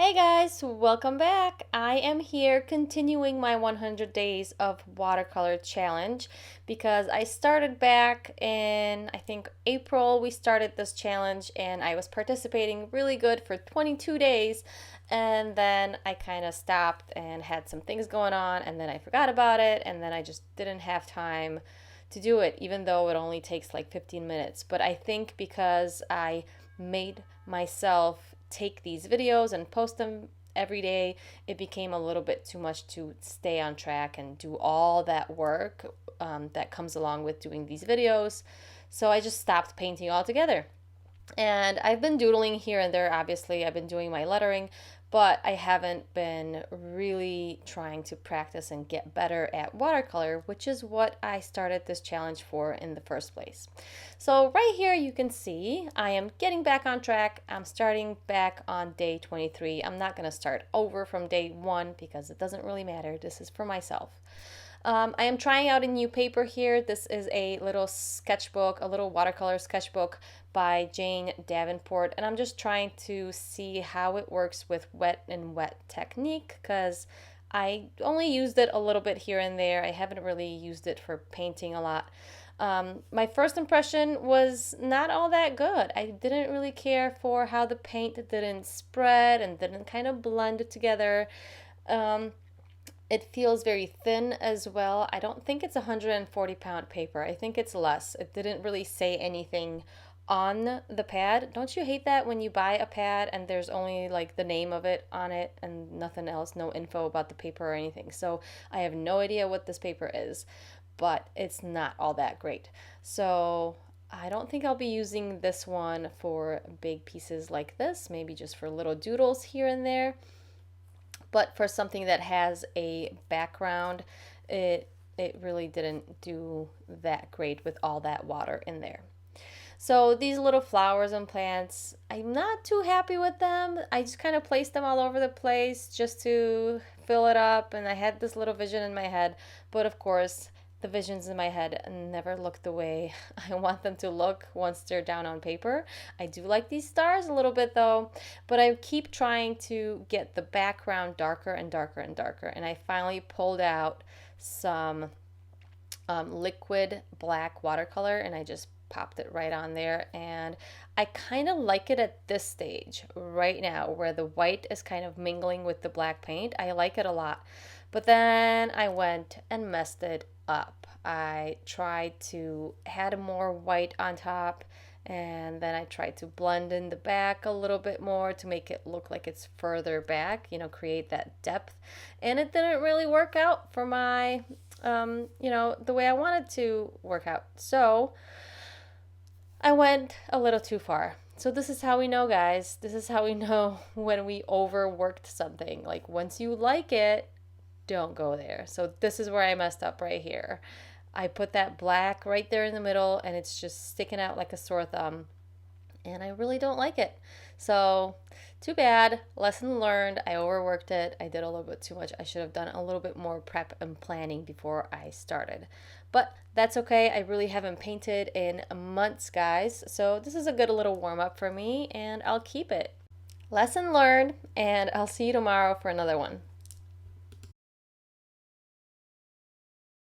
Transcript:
Hey guys, welcome back. I am here continuing my 100 days of watercolor challenge because I started back in, I think, April. We started this challenge and I was participating really good for 22 days, and then I kind of stopped and had some things going on, and then I forgot about it, and then I just didn't have time to do it, even though it only takes like 15 minutes. But I think because I made myself take these videos and post them every day, it became a little bit too much to stay on track and do all that work that comes along with doing these videos. So I just stopped painting altogether. And I've been doodling here and there, obviously. I've been doing my lettering, but I haven't been really trying to practice and get better at watercolor, which is what I started this challenge for in the first place. So right here you can see I am getting back on track. I'm starting back on day 23. I'm not going to start over from day 1 because it doesn't really matter. This is for myself. I am trying out a new paper here. This is a little sketchbook, a little watercolor sketchbook by Jane Davenport, and I'm just trying to see how it works with wet and wet technique because I only used it a little bit here and there. I haven't really used it for painting a lot. My first impression was not all that good. I didn't really care for how the paint didn't spread and didn't kind of blend together. Um, it feels very thin as well. I don't think it's a 140-pound paper. I think it's less. It didn't really say anything on the pad. Don't you hate that when you buy a pad and there's only like the name of it on it and nothing else, no info about the paper or anything? So I have no idea what this paper is, but it's not all that great. So I don't think I'll be using this one for big pieces like this, maybe just for little doodles here and there. But for something that has a background, it really didn't do that great with all that water in there. So these little flowers and plants, I'm not too happy with them. I just kind of placed them all over the place just to fill it up, and I had this little vision in my head, but of course the visions in my head never look the way I want them to look once they're down on paper. I do like these stars a little bit though, but I keep trying to get the background darker and darker and darker, and I finally pulled out some liquid black watercolor and I just popped it right on there, and I kind of like it at this stage right now where the white is kind of mingling with the black paint. I like it a lot, but then I went and messed it up. I tried to add more white on top, and then I tried to blend in the back a little bit more to make it look like it's further back, create that depth, and it didn't really work out for my the way I wanted to work out. So I went a little too far. So this is how we know, guys. This is how we know when we overworked something. Like once you like it, don't go there. So this is where I messed up right here. I put that black right there in the middle and it's just sticking out like a sore thumb. And I really don't like it. So too bad. Lesson learned. I overworked it. I did a little bit too much. I should have done a little bit more prep and planning before I started. But that's okay. I really haven't painted in months, guys. So this is a good little warm up for me and I'll keep it. Lesson learned, and I'll see you tomorrow for another one.